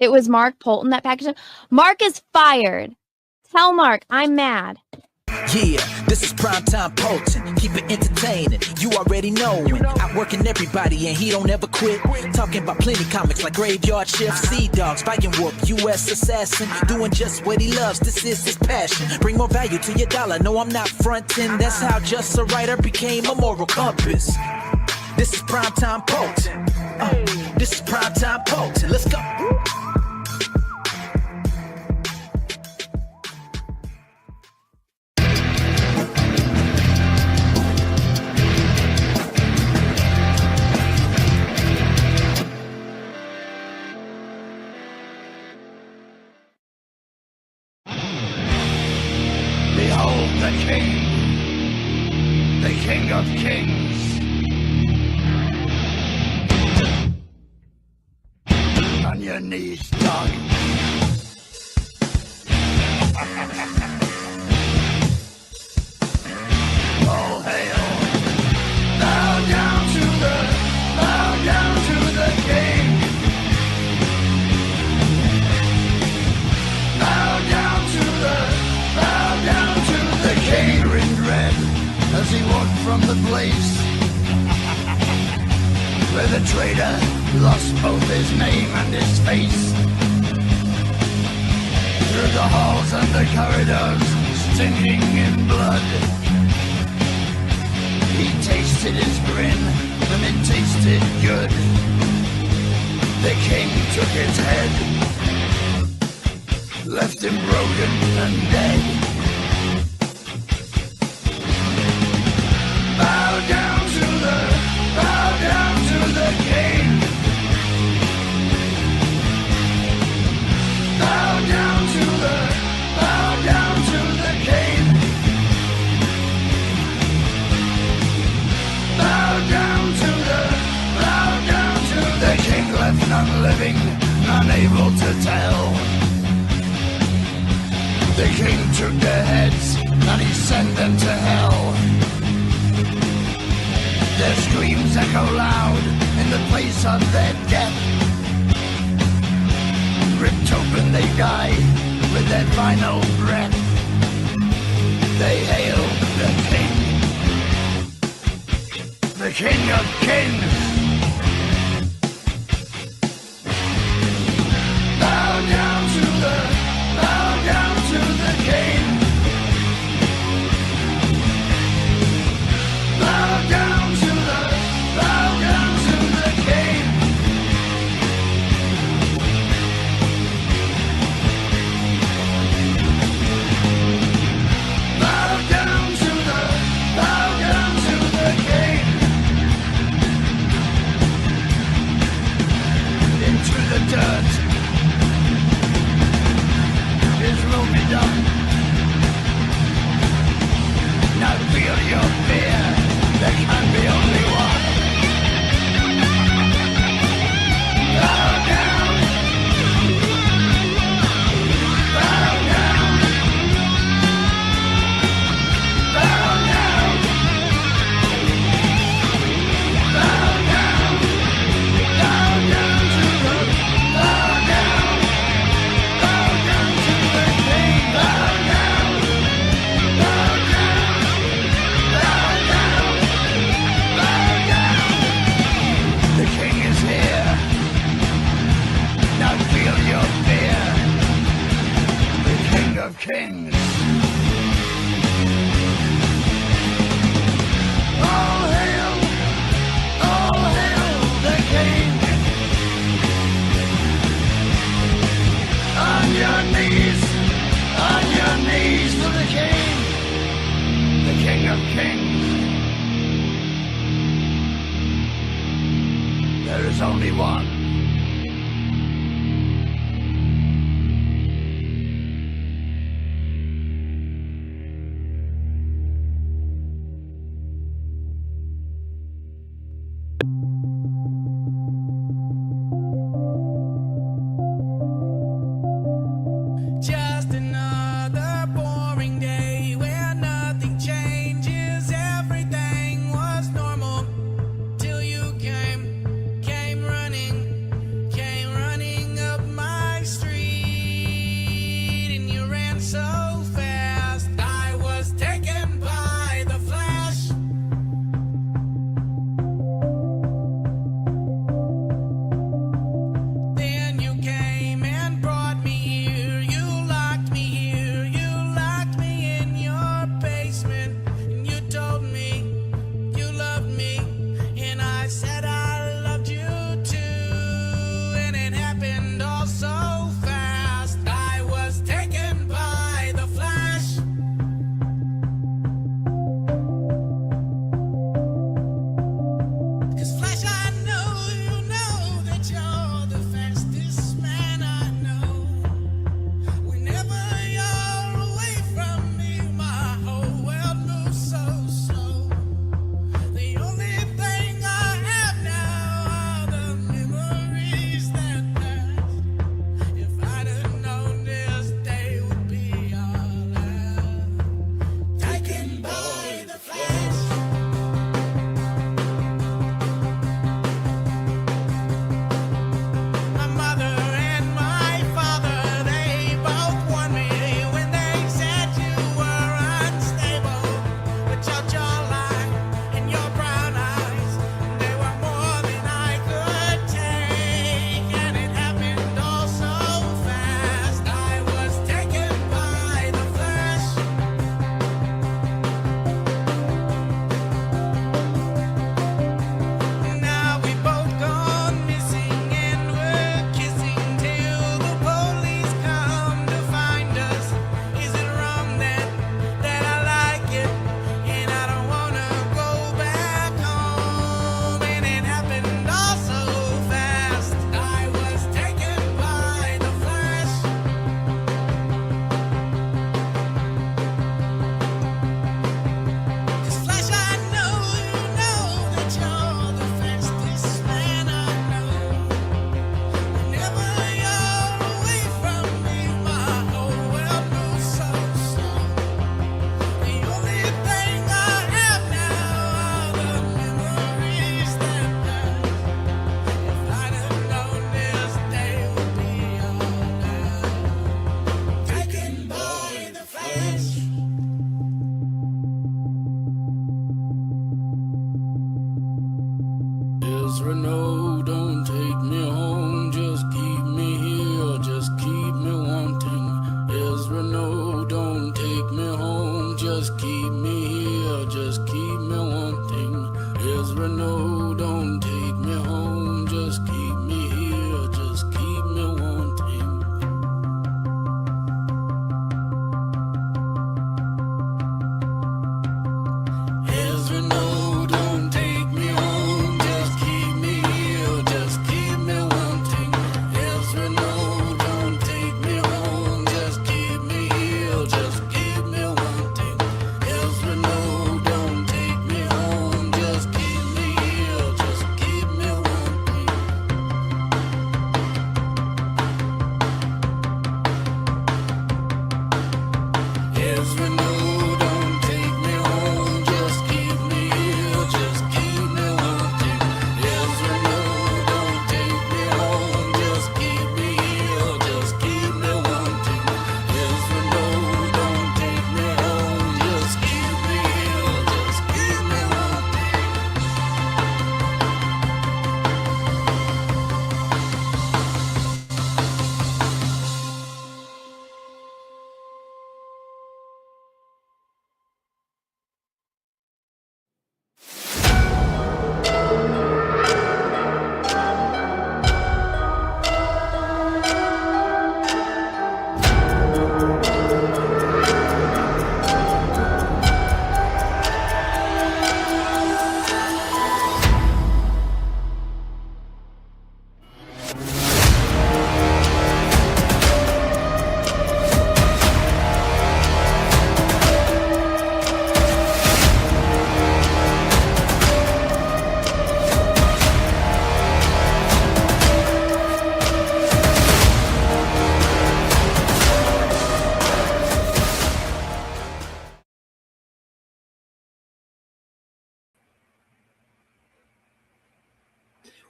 It was Mark Poulton that packaged him. Mark is fired. Tell Mark I'm mad. Yeah, this is primetime Poulton. Keep it entertaining. You already know. Outworking everybody and he don't ever quit. Talking about plenty comics like Graveyard Shift, Sea Dogs, Fighting Whoop, U.S. Assassin. Doing just what he loves. This is his passion. Bring more value to your dollar. No, I'm not fronting. That's how just a writer became a moral compass. This is primetime Poulton. This is primetime Poulton. Let's go. Behold the King of Kings. On your knees, dog. All hail. Bow down to the King. Bow down to the King. Grinned red as he walked from the place where the traitor lost both his name and his face. Through the halls and the corridors, stinking in blood, he tasted his grin, and it tasted good. The King took his head, left him broken and dead. Bow down to the King. Bow down to the King. Bow down to the King. Left none living, none able to tell. The King took their heads and he sent them to hell. Their screams echo loud in the place of their death. Ripped open they die with their final breath. They hail the King of Kings. Bow down to the King. Bow down to the King. Bow down to the King. Into the dirt. His will be done. Now feel your fear. There can be only one. Bow down. Bow down. Bow down. Bow down. Bow down to the Bow down. Bow down to the King. Bow down. Bow down. Bow down. Bow down. The King is here. Now feel your fear. The King of Kings. All hail the King. On your knees to the King. The King of Kings. There is only one. Just another boring day where nothing changes. Everything was normal till you came running. so fast. I was taken by the flash. Then you came and brought me here. You locked me here. You locked me in your basement. And you told me you loved me. And I said I loved you too. And it happened all so fast. I was taken by the flash. 'Cause Flash, I know you know that you're the fastest man I know. Whenever you're away from me, my whole world moves so slow. The only thing I have now are the memories that passed. If I'd have known this day would be our last. Taken by the flash. My mother and my father, they both warned me when they said you were unstable. But your jawline and your brown eyes, they were more than I could take. And it happened all so fast. I was taken by the flash. 'Now we both gone missing and we're kissing till the police come to find us. Is it wrong that I like it and I don't wanna go back home? And it happened all so fast. I was taken by the flash. 'Cause Flash, I know you know that you're the fastest man I know. Whenever you're away from me, my whole world moves so slow. The only thing I have now are the memories that pass. If I'd have known this day would be our last. Taken by the flash. Ezra, no, don't take me home. Just keep me here, just keep me wanting. Ezra, no, don't take me home. Just keep me here, just keep me wanting. Ezra, no, don't take me home. Just keep me here, just keep me wanting. Ezra, no, don't take me home. Just keep me here, just keep me wanting. Ezra, no, don't take me home. Just keep me here, just keep me wanting. Ezra, no, don't take me home. Just keep me here, just keep me wanting. Ezra, no, don't take me home. Just keep me here, just keep me wanting. Ezra, no, don't take me home. Just keep me here, just keep me wanting. Ezra, no, don't take me home. Just keep me here, just keep me wanting.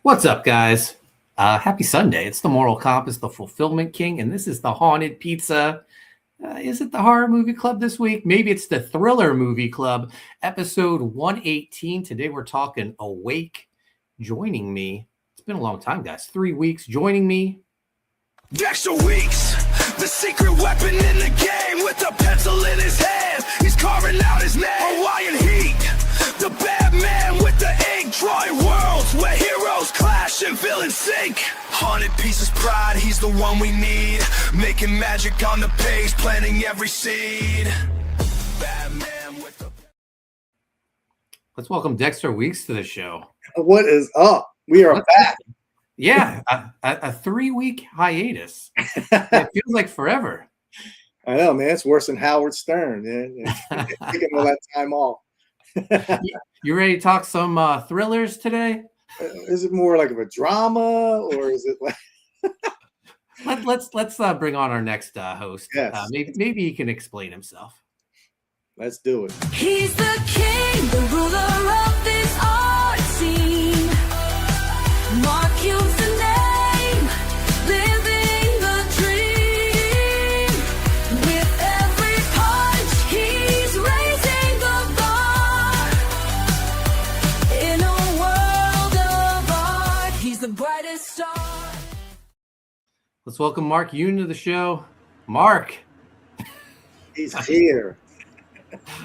What's up, guys? Happy Sunday. It's the Moral Compass, the Fulfillment King, and this is the Haunted Pizza. Is it the Horror Movie Club this week? Maybe it's the Thriller Movie Club, episode 118. Today we're talking Awake. Joining me, it's been a long time, guys. 3 weeks. Joining me, Dexter Weeks, the secret weapon in the game, with a pencil in his hand, he's carving out his name. Hawaiian Heat, the bad man with the ink, drawing worlds where heroes clash and villains sink. 100 pieces pride, he's the one we need, making magic on the page, planting every seed. Batman with the... let's welcome Dexter Weeks to the show. What is up? We are back. Yeah, a 3 week hiatus. It feels like forever. I know, man. It's worse than Howard Stern. Yeah. Taking all that time off. You ready to talk some thrillers today? Is it more like of a drama, or is it like? Let's bring on our next host. Yes. Maybe he can explain himself. Let's do it. He's the king, the ruler of this art scene. Mark Yoon's the name, living the dream. With every punch, he's raising the bar. In a world of art, he's the brightest star. Let's welcome Mark Yoon to the show. Mark, He's here.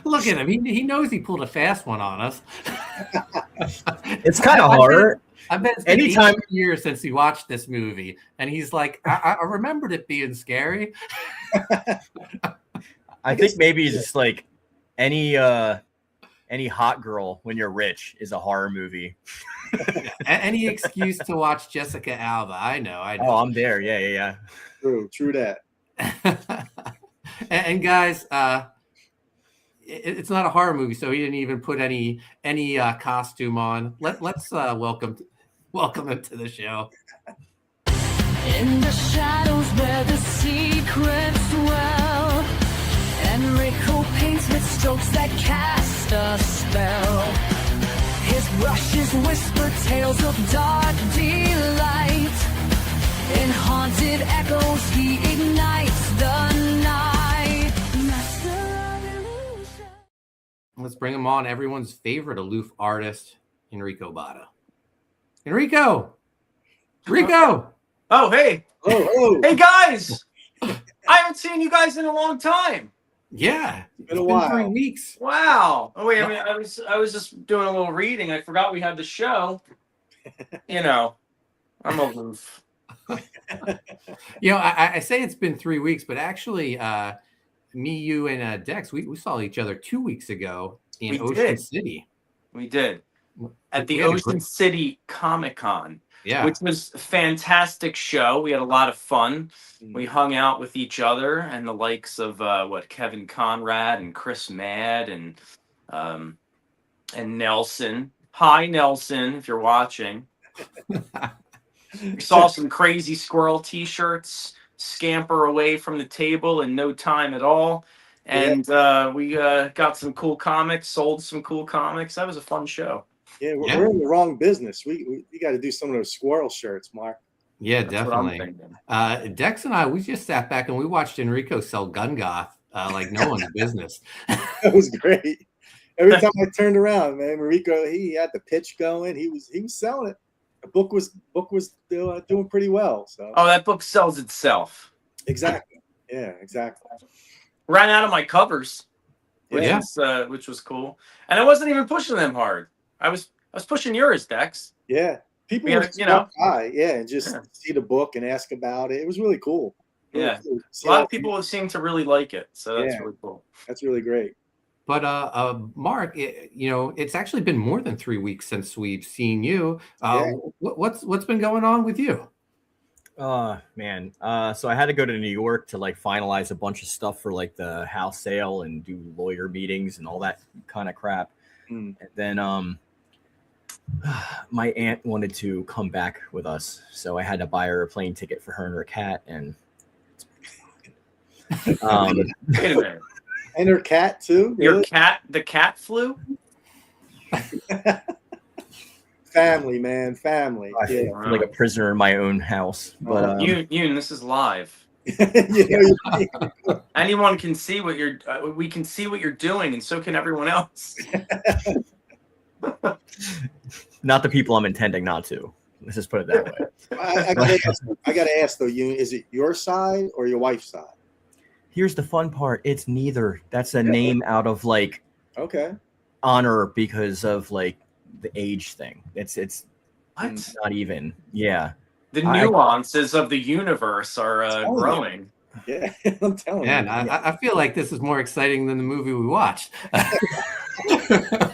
look at him. He knows he pulled a fast one on us. It's kind of hard. I've been Anytime- 18 years since he watched this movie, and he's like, I remembered it being scary. I think maybe it's just like any hot girl when you're rich is a horror movie. Any excuse to watch Jessica Alba. I know. Oh, I'm there. Yeah. True that. and guys, it's not a horror movie, so he didn't even put any costume on. Let's welcome him to the show. In the shadows where the secrets dwell, Enrico paints with strokes that cast a spell. His brushes whisper tales of dark delight. In haunted echoes he ignites the night. Master of illusion. Let's bring him on. Everyone's favorite aloof artist, Enrico Botta. Enrico! Oh, hey. Oh, Hey, guys. I haven't seen you guys in a long time. Yeah, Been a while. 3 weeks. Wow. Oh, wait, I was just doing a little reading. I forgot we had the show. You know, I'm aloof. You know, I say it's been 3 weeks, but actually, me, you, and Dex, we saw each other 2 weeks ago in We Ocean did. City. We did. At the We had a Ocean great- City Comic-Con, Yeah. which was a fantastic show. We had a lot of fun. We hung out with each other and the likes of Kevin Conrad and Chris Madd and Nelson. Hi, Nelson, if you're watching. We saw some crazy squirrel T-shirts scamper away from the table in no time at all. And we got some cool comics, sold some cool comics. That was a fun show. Yeah, Yeah. we're in the wrong business. We got to do some of those squirrel shirts, Mark. Yeah, That's what I'm definitely. thinking. Dex and I, we just sat back and we watched Enrico sell Gun Goth like no one's business. That was great. Every time I turned around, man, Enrico, he had the pitch going. He was selling it. The book was doing pretty well. So Oh, that book sells itself. exactly. Yeah, exactly. Ran out of my covers, Yeah. which was cool. And I wasn't even pushing them hard. I was pushing yours, Dex. Yeah. People We would had, just you know. walk by, and just Yeah. see the book and ask about it. It was really cool. Really Yeah. cool. A lot of people seem to really like it, so that's Yeah. really cool. That's really great. But Mark, it's actually been more than 3 weeks since we've seen you. Yeah. What's been going on with you? Man. So I had to go to New York to like finalize a bunch of stuff for like the house sale and do lawyer meetings and all that kind of crap. Mm. And then my aunt wanted to come back with us, so I had to buy her a plane ticket for her and her cat. And Wait a minute. And her cat too. Your cat, the cat flew? Family, man, family. I Yeah. feel like a prisoner in my own house. But Yoon, this is live. You know, Anyone can see what you're. We can see what you're doing, and so can everyone else. Not the people I'm intending not to. Let's just put it that way. I gotta ask though, Yoon, is it your side or your wife's side? Here's the fun part. It's neither. That's a name out of like Okay. honor because of like the age thing. It's What? not even. Yeah. The nuances of the universe are growing. Yeah, I'm telling Man, you. I feel like this is more exciting than the movie we watched. I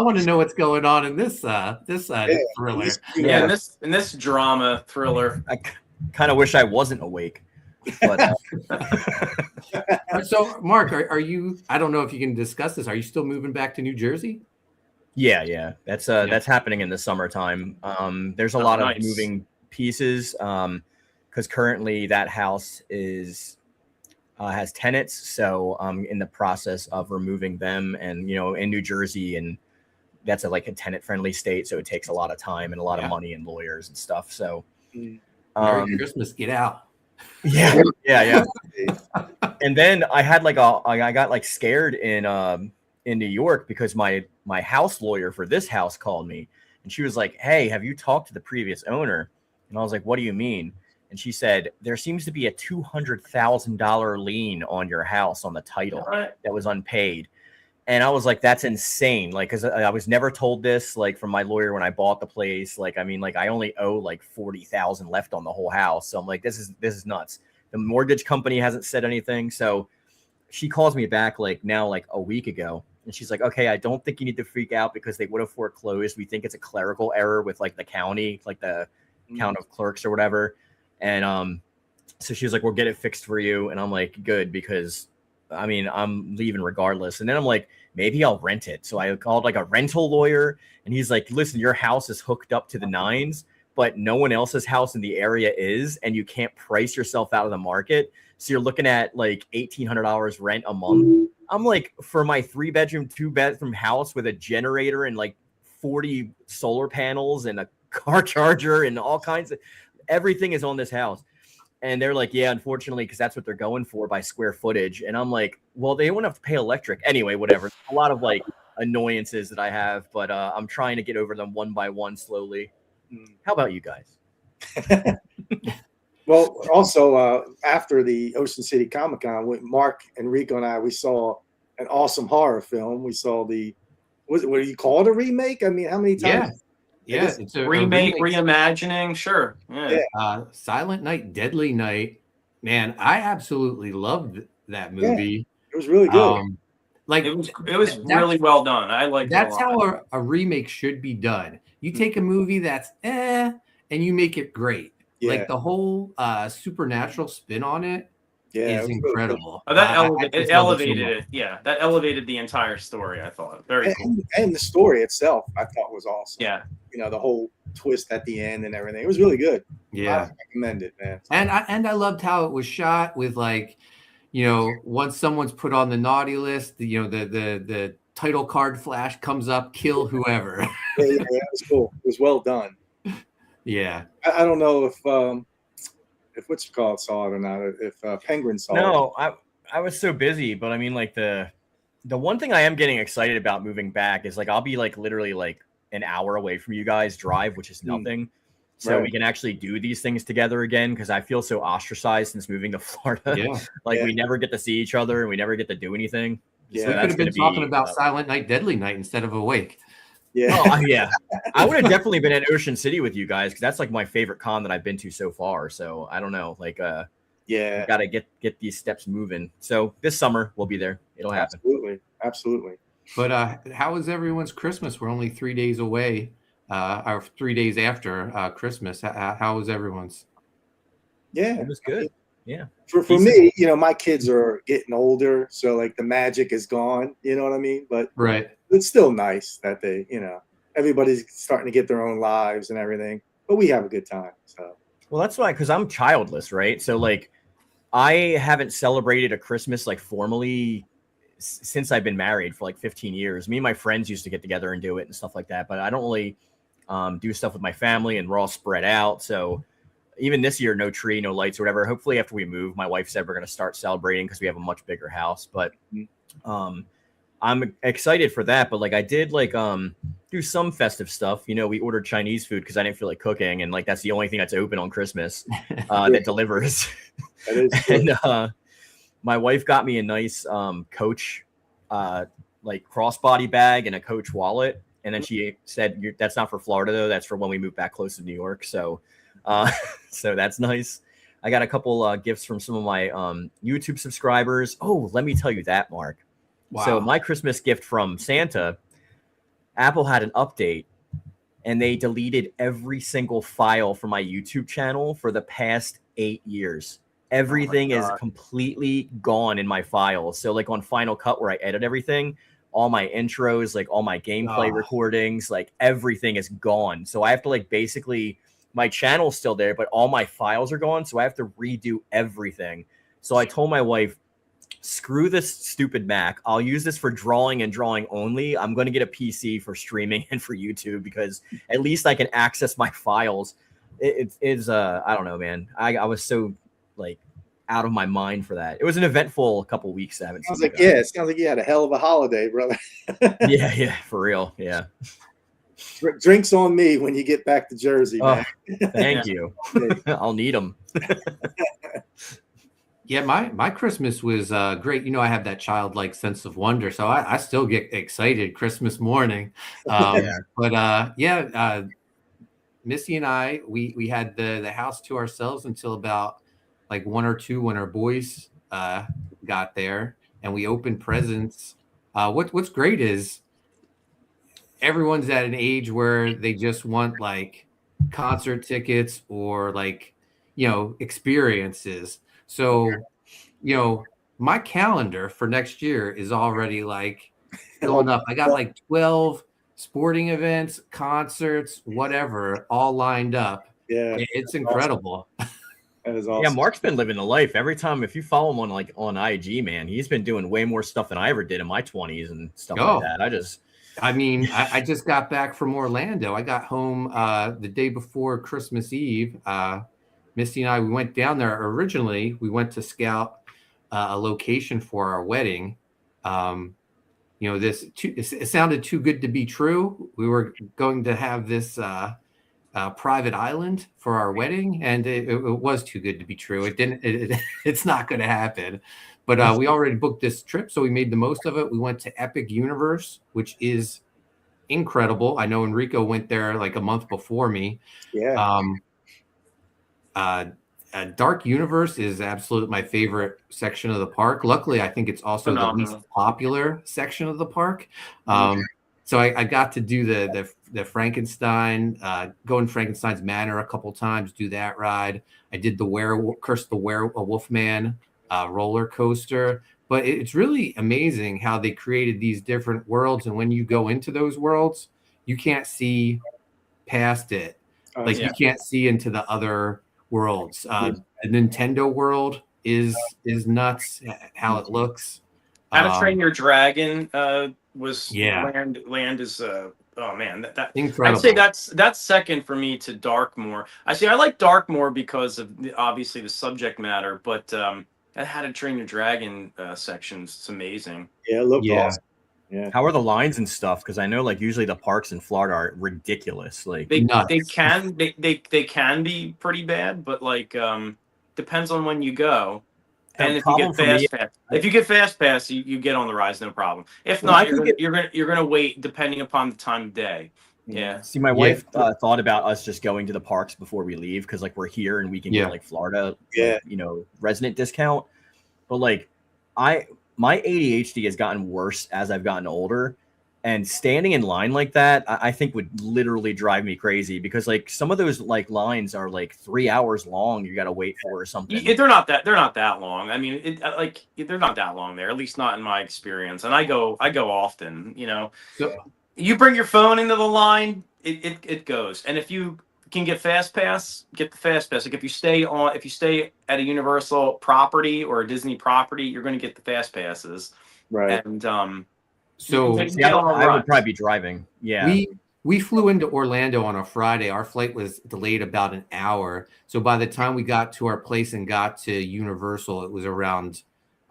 want to know what's going on in this thriller. Yeah, in this drama thriller. I kind of wish I wasn't awake. But So, Mark, are you? I don't know if you can discuss this. Are you still moving back to New Jersey? yeah, that's happening in the summertime. There's a lot of moving pieces because currently that house is has tenants, so I'm in the process of removing them, and in New Jersey, and that's like a tenant friendly state, so it takes a lot of time and a lot of money and lawyers and stuff. So Merry Christmas, get out. Yeah. And then I had I got like scared in New York because my house lawyer for this house called me, and she was like, "Hey, have you talked to the previous owner?" And I was like, "What do you mean?" And she said, "There seems to be a $200,000 lien on your house on the title that was unpaid." And I was like, "That's insane!" Like, because I was never told this, like, from my lawyer when I bought the place. Like, I mean, like, I only owe like $40,000 left on the whole house. So I'm like, this is nuts. The mortgage company hasn't said anything. So she calls me back like a week ago, and she's like, "Okay, I don't think you need to freak out because they would have foreclosed. We think it's a clerical error with like the county, like the count of clerks or whatever." And so she was like, "We'll get it fixed for you." And I'm like, "Good," because I mean, I'm leaving regardless. And then I'm like, maybe I'll rent it. So I called like a rental lawyer, and he's like, "Listen, your house is hooked up to the nines, but no one else's house in the area is, and you can't price yourself out of the market. So you're looking at like $1,800 rent a month." I'm like, for my 3-bedroom, 2-bathroom house with a generator and like 40 solar panels and a car charger and all kinds of everything is on this house. And they're like, "Yeah, unfortunately, because that's what they're going for by square footage." And I'm like, "Well, they won't have to pay electric anyway, whatever." A lot of like annoyances that I have, but I'm trying to get over them one by one slowly. How about you guys? Well, also after the Ocean City Comic Con, Mark, Enrico, and I, we saw an awesome horror film. We saw what do you call it, a remake? I mean, how many times? Yeah, it's a remake, reimagining, sure. Yeah. Silent Night, Deadly Night. Man, I absolutely loved that movie. It was really good. It was really well done. I like that's how a remake should be done. You take a movie that's and you make it great. Yeah. Like the whole supernatural spin on it is incredible. It elevated it. Yeah, that elevated the entire story, I thought. Very cool. And the story itself, I thought was awesome. Yeah. The whole twist at the end and everything. It was really good. Yeah. I recommend it, man. And I loved how it was shot with like, once someone's put on the naughty list, the title card flash comes up, kill whoever. Yeah, that was cool. It was well done. Yeah. I don't know if what's called saw it or not, if Penguin saw it. No, I was so busy, but I mean, like the one thing I am getting excited about moving back is like I'll be like literally like an hour away from you guys drive, which is nothing. So we can actually do these things together again, because I feel so ostracized since moving to Florida. Yeah. We never get to see each other and we never get to do anything. Yeah. So We could have been talking about Silent Night, Deadly Night instead of Awake. Yeah. Oh, yeah. I would have definitely been at Ocean City with you guys, because that's like my favorite con that I've been to so far. So I don't know, yeah, got to get these steps moving. So this summer we'll be there. It'll happen. Absolutely. But how was everyone's Christmas? We're only 3 days away, or 3 days after Christmas. How was everyone's? Yeah, it was good. Yeah. For me, my kids are getting older, so like the magic is gone. You know what I mean? But it's still nice that they, everybody's starting to get their own lives and everything. But we have a good time. So. Well, that's why, because I'm childless, right? So like, I haven't celebrated a Christmas like formally since I've been married for like 15 years. Me and my friends used to get together and do it and stuff like that, but I don't really do stuff with my family, and we're all spread out. So even this year, no tree, no lights or whatever. Hopefully after we move, my wife said we're going to start celebrating because we have a much bigger house. But I'm excited for that. But like I did like do some festive stuff. You know, we ordered Chinese food because I didn't feel like cooking. And like that's the only thing that's open on Christmas that delivers. That is and my wife got me a nice Coach like crossbody bag and a Coach wallet. And then she said, that's not for Florida, though. That's for when we move back close to New York. So so that's nice. I got a couple gifts from some of my YouTube subscribers. Oh, let me tell you that, Mark. Wow. So my Christmas gift from Santa, Apple had an update and they deleted every single file from my YouTube channel for the past 8 years. Everything is completely gone in my files. So like on Final Cut where I edit everything, all my intros, like all my gameplay recordings, like everything is gone. So I have to like basically, my channel's still there, but all my files are gone. So I have to redo everything. So I told my wife, screw this stupid Mac. I'll use this for drawing and drawing only. I'm going to get a PC for streaming and for YouTube because at least I can access my files. It is, I don't know, man. I was so like out of my mind for that. It was an eventful couple weeks. I haven't seen it. Yeah, it sounds like you had a hell of a holiday, brother. yeah, for real. Yeah. Drinks on me when you get back to Jersey, man. Thank you. I'll need them. Yeah, my Christmas was great. You know, I have that childlike sense of wonder, so I still get excited Christmas morning. But Missy and I, we had the house to ourselves until about like 1 or 2 when our boys got there, and we opened presents. What's great is everyone's at an age where they just want like concert tickets or like, you know, experiences. So, you know, my calendar for next year is already like filling up. I got like 12 sporting events, concerts, whatever, all lined up. Yeah, it's incredible. Awesome. That is awesome. Yeah, Mark's been living the life. Every time, if you follow him on IG, man, he's been doing way more stuff than I ever did in my 20s and stuff like that. I just got back from Orlando. I got home the day before Christmas Eve. Misty and I, we went down there. Originally, we went to scout a location for our wedding. You know, it sounded too good to be true. We were going to have this private island for our wedding, and it was too good to be true. It's not going to happen. But we already booked this trip, so we made the most of it. We went to Epic Universe, which is incredible. I know Enrico went there like a month before me. Yeah. Dark Universe is absolutely my favorite section of the park. Luckily, I think it's also the least popular section of the park. So I got to do the Frankenstein, go in Frankenstein's Manor a couple times, do that ride. I did the Curse the Wolfman roller coaster. But it's really amazing how they created these different worlds. And when you go into those worlds, you can't see past it. You can't see into the other worlds. The Nintendo world is nuts how it looks. How to Train Your Dragon was land is oh man, that incredible. I'd say that's second for me to Darkmoor. I like Darkmoor because of obviously the subject matter, but that How to Train Your Dragon section's it's amazing. Yeah, it looked awesome. Yeah. How are the lines and stuff? Because I know like usually the parks in Florida are ridiculous. Like they can be pretty bad, but like depends on when you go. And if you get fast pass, you get on the rides, no problem. If not, you're gonna wait depending upon the time of day. Yeah. See, my wife thought about us just going to the parks before we leave because like we're here and we can get like Florida, resident discount. But like my ADHD has gotten worse as I've gotten older, and standing in line like that, I think would literally drive me crazy because like some of those like lines are like 3 hours long. You got to wait for or something. They're not that long. I mean, they're not that long there, at least not in my experience. And I go often. You know, you bring your phone into the line, it goes. And if you can get fast pass, get the fast pass. Like if you stay at a Universal property or a Disney property, you're going to get the fast passes. Right. And so I would probably be driving. Yeah. We flew into Orlando on a Friday. Our flight was delayed about an hour. So by the time we got to our place and got to Universal, it was around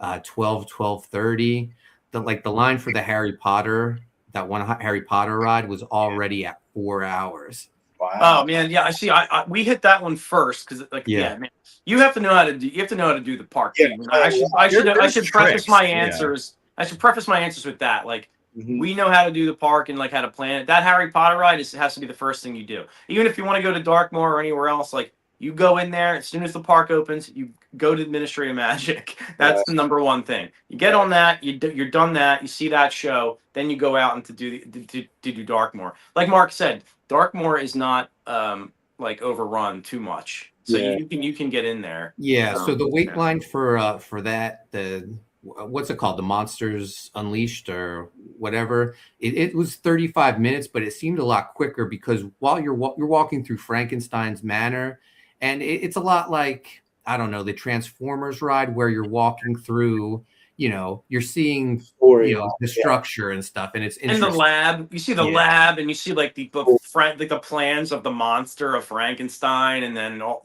12:30. The line for the Harry Potter, that one Harry Potter ride was already at 4 hours. Wow. Oh man, yeah. I see. We hit that one first because man, you have to know how to do. You have to know how to do the park. Yeah. Too. I should preface my answers. I should preface my answers with that. Like, we know how to do the park and like how to plan it. That Harry Potter ride has to be the first thing you do. Even if you want to go to Darkmoor or anywhere else, like you go in there as soon as the park opens, you go to Ministry of Magic. That's the number one thing. You get on that, you're done that, you see that show, then you go out and to do Darkmoor. Like Mark said, Darkmoor is not like overrun too much, so you can get in there. Yeah. So the wait line for that, what's it called, the Monsters Unleashed or whatever, it was 35 minutes, but it seemed a lot quicker because while you're walking through Frankenstein's Manor, and it's a lot like, I don't know, the Transformers ride where you're walking through, you're seeing the structure and stuff, and it's interesting. And the lab, you see the lab, and you see like the plans of the monster of Frankenstein, and then all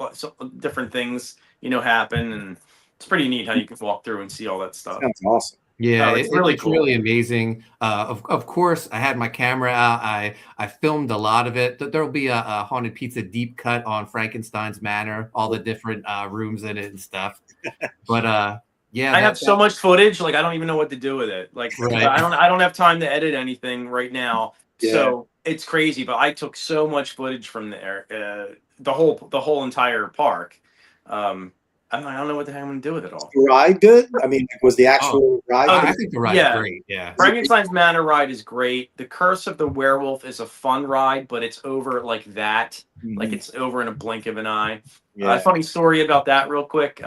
different things happen, and it's pretty neat how you can walk through and see all that stuff. That's awesome. Yeah, it's really cool. Really amazing. Of course, I had my camera out. I filmed a lot of it. There'll be a Haunted Pizza deep cut on Frankenstein's Manor, all the different rooms in it and stuff. But I have so much footage, like I don't even know what to do with it. Like I don't have time to edit anything right now, so it's crazy. But I took so much footage from there, the whole entire park. I don't know what the heck I'm going to do with it all. The ride good? I mean, was the actual ride good? I think the ride's great, yeah. Frankenstein's Manor ride is great. The Curse of the Werewolf is a fun ride, but it's over like that. Mm-hmm. Like it's over in a blink of an eye. Yeah. Funny story about that real quick.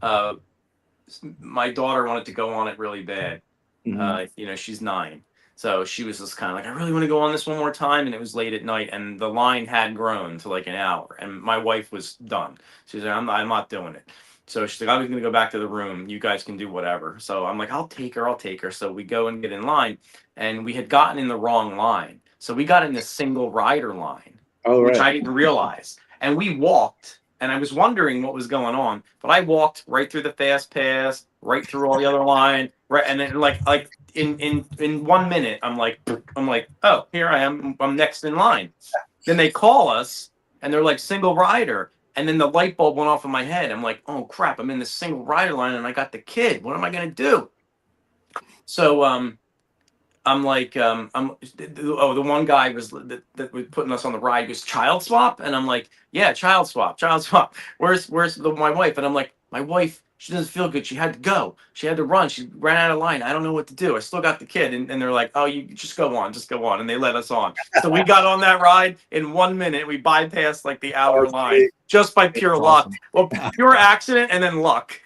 My daughter wanted to go on it really bad. Mm-hmm. She's 9. So she was just kind of like, I really want to go on this one more time. And it was late at night and the line had grown to like an hour. And my wife was done. She's like, I'm not doing it. So she's like, I was going to go back to the room. You guys can do whatever. So I'm like, I'll take her. So we go and get in line. And we had gotten in the wrong line. So we got in the single rider line, which I didn't realize. And we walked. And I was wondering what was going on. But I walked right through the fast pass, right through all the other line. Right. And then like in 1 minute, I'm like, oh, here I am. I'm next in line. Then they call us and they're like single rider. And then the light bulb went off in my head. I'm like, oh crap, I'm in the single rider line and I got the kid. What am I going to do? So, I'm like, the one guy that was putting us on the ride was child swap. And I'm like, yeah, child swap. Where's my wife? And I'm like, my wife, she doesn't feel good. She had to go. She had to run. She ran out of line. I don't know what to do. I still got the kid. And they're like, oh, you just go on. And they let us on. So we got on that ride in 1 minute. We bypassed like the hour line just by pure luck. Well, pure accident and then luck.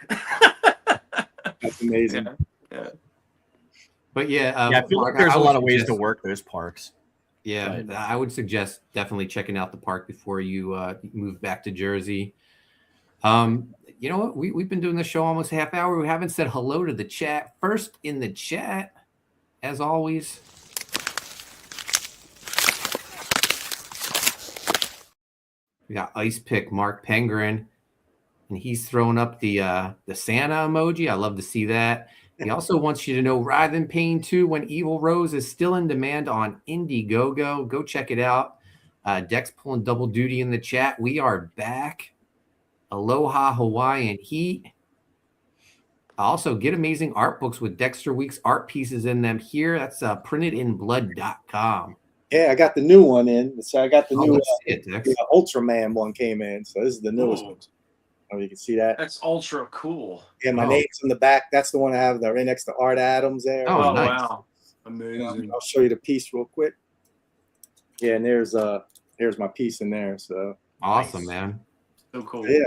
That's amazing. Yeah. But I feel like there's a lot of ways to work those parks. Yeah, I would suggest definitely checking out the park before you move back to Jersey. You know what? We've been doing the show almost half hour. We haven't said hello to the chat. First in the chat, as always. We got Ice Pick Mark Pengrin, and he's throwing up the Santa emoji. I love to see that. He also wants you to know Writhe in Pain 2 When Evil Rose is still in demand on Indiegogo. Go check it out. Dex pulling double duty in the chat. We are back. Aloha Hawaiian Heat. Also, get amazing art books with Dexter Weeks art pieces in them here. That's printedinblood.com. Yeah, I got the new one in. So I got the new the Ultraman one came in. So this is the newest one. Oh, you can see that. That's ultra cool. Yeah, my name's in the back. That's the one I have right next to Art Adams there. Oh, nice. Wow. Amazing. I'll show you the piece real quick. Yeah, and there's my piece in there. So awesome, man. So cool. Yeah.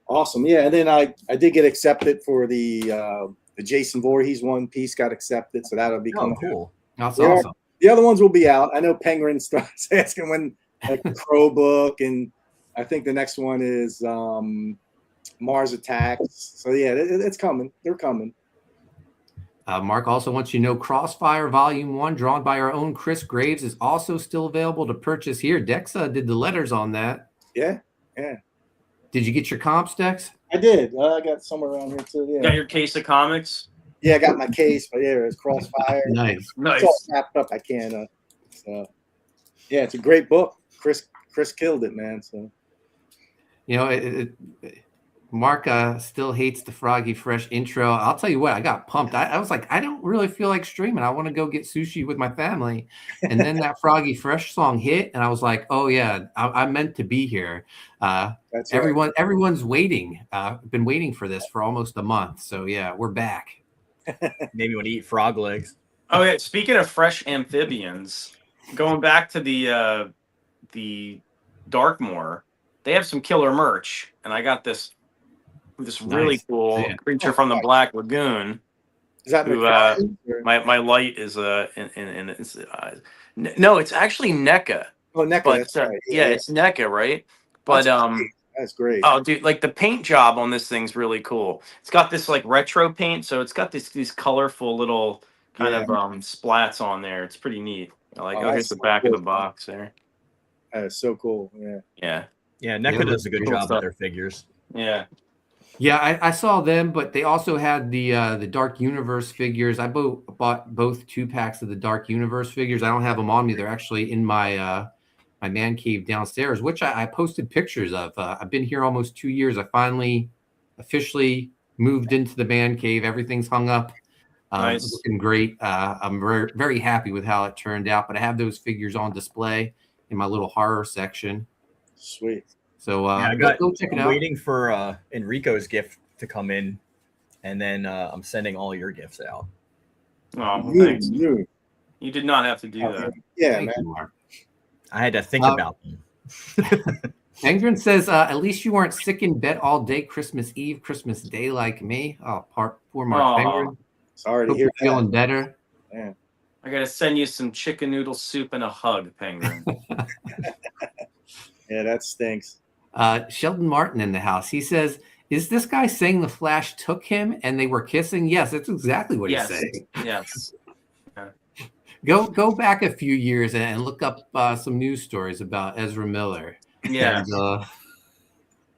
Awesome. Yeah. And then I did get accepted for the Jason Voorhees one piece got accepted. So that'll be coming. Cool. That's awesome. The other ones will be out. I know Penguin starts asking when like the Crow book, and I think the next one is Mars Attacks. So yeah, it's coming. They're coming. Mark also wants you to know Crossfire Volume 1, drawn by our own Chris Graves, is also still available to purchase here. Dex did the letters on that. Yeah. Did you get your comps, Dex? I did. I got somewhere around here too. Yeah. Got your case of comics? Yeah, I got my case, but yeah, it's Crossfire. Nice. It's all wrapped up. I can't. So yeah, it's a great book. Chris killed it, man. So Mark still hates the Froggy Fresh intro. I'll tell you what, I got pumped. I was like, I don't really feel like streaming. I want to go get sushi with my family. And then that Froggy Fresh song hit, and I was like, oh yeah, I'm meant to be here. That's right. Everyone's waiting. Been waiting for this for almost a month. So yeah, we're back. Maybe want to eat frog legs. Oh yeah. Speaking of fresh amphibians, going back to the Darkmoor, they have some killer merch, and I got this really cool creature from the Black Lagoon. Is that who, my light is no, it's actually NECA. Oh, NECA. But, that's right. Yeah, it's NECA, right? But that's great. Oh, dude, like the paint job on this thing's really cool. It's got this like retro paint, so it's got these colorful little kind of splats on there. It's pretty neat. Here's the back of the box there. That is so cool. Yeah. NECA does a good job with their figures. Yeah. Yeah, I saw them, but they also had the Dark Universe figures. I bought both 2 packs of the Dark Universe figures. I don't have them on me. They're actually in my my man cave downstairs, which I posted pictures of. I've been here almost 2 years. I finally officially moved into the man cave. Everything's hung up. Nice. It's looking great. I'm very, very happy with how it turned out, but I have those figures on display in my little horror section. Sweet. So go check it I'm out. waiting for Enrico's gift to come in, and then I'm sending all your gifts out. Oh, thanks. You did not have to do that. Yeah, Thank man. you, Mark. I had to think about them. Penguin says, at least you weren't sick in bed all day Christmas Eve, Christmas Day like me. Oh, poor Mark Penguin. Sorry to Hope hear you're that. feeling better. Yeah. I gotta send you some chicken noodle soup and a hug, Penguin. Yeah, that stinks. Sheldon Martin in the house. He says, is this guy saying the Flash took him and they were kissing? Yes, that's exactly what he's saying. Yes. Go back a few years and look up some news stories about Ezra Miller. Yeah.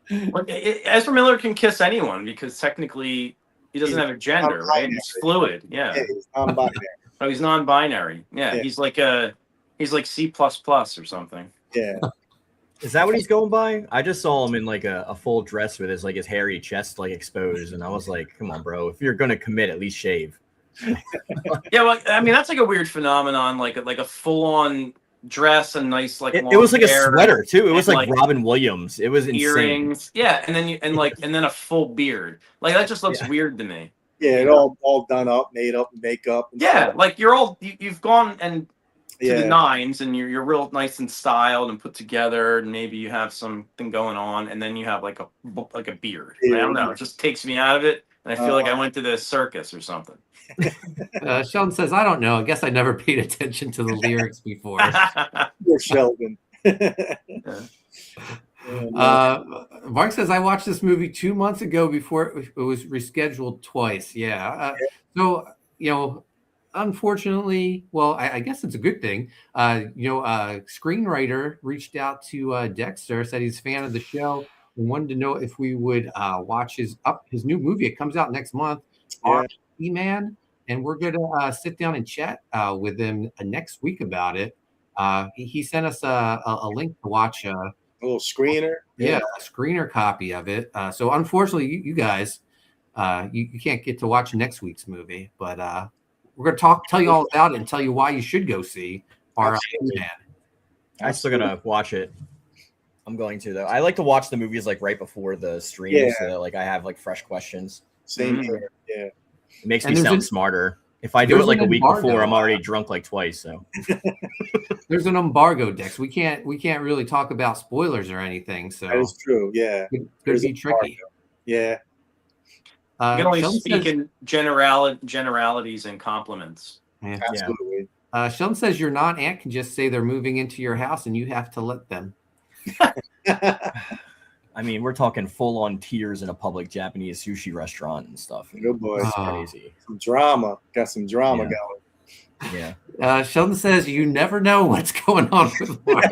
And, Ezra Miller can kiss anyone because technically he doesn't have a gender, right? He's fluid. Yeah. He's non-binary. Oh, he's non-binary. Yeah. He's like C++ or something. Yeah. Is that what he's going by? I just saw him in like a full dress with his hairy chest exposed, and I was like, "Come on, bro! If you're gonna commit, at least shave." Yeah, well, I mean that's like a weird phenomenon, like a full-on dress and nice it was like a sweater too. It was like Robin Williams. It was insane. Earrings, yeah, and then a full beard. Like that just looks weird to me. Yeah, it all done up, made up, makeup. And stuff. Like you've gone and to the nines, and you're real nice and styled and put together, and maybe you have something going on, and then you have like a beard. I don't know. It just takes me out of it, and I feel like I went to the circus or something. Sheldon says, I don't know. I guess I never paid attention to the lyrics before. Poor Sheldon. Mark says, I watched this movie 2 months ago before it was rescheduled twice. Yeah. So, unfortunately, well, I guess it's a good thing. Screenwriter reached out to Dexter, said he's a fan of the show and wanted to know if we would watch his new movie. It comes out next month, Man, and we're gonna sit down and chat with him next week about it. He sent us a link to watch a little screener. Yeah, a screener copy of it. So unfortunately, you guys, you can't get to watch next week's movie, but we're gonna tell you all about it and tell you why you should go see our Man. I'm still gonna watch it. I'm going to though. I like to watch the movies right before the stream, so that I have fresh questions. Same here. Yeah. It makes me sound smarter. If I do it a week before, I'm already drunk twice. So there's an embargo, Dex. We can't really talk about spoilers or anything. So that is true. Yeah, it could be tricky. Yeah. You can only speak in generalities and compliments. Yeah. Absolutely. Sheldon says your non-aunt can just say they're moving into your house and you have to let them. I mean, we're talking full on tears in a public Japanese sushi restaurant and stuff. Good boy. It's crazy. Some drama. Got some drama going. Yeah. Sheldon says you never know what's going on with Mark.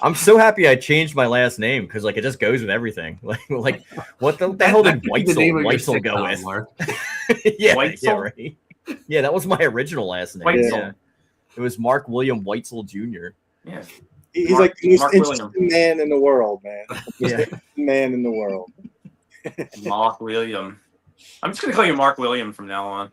I'm so happy I changed my last name because like it just goes with everything. Like what the hell did Weitzel go with? Yeah, Weitzel? yeah, right. Yeah, that was my original last name. Weitzel. Yeah. It was Mark William Weitzel Jr. Yeah. He's Mark- like the most Mark interesting William. man in the world, man. The most Yeah. interesting man in the world. Mark William. I'm just gonna call you Mark William from now on.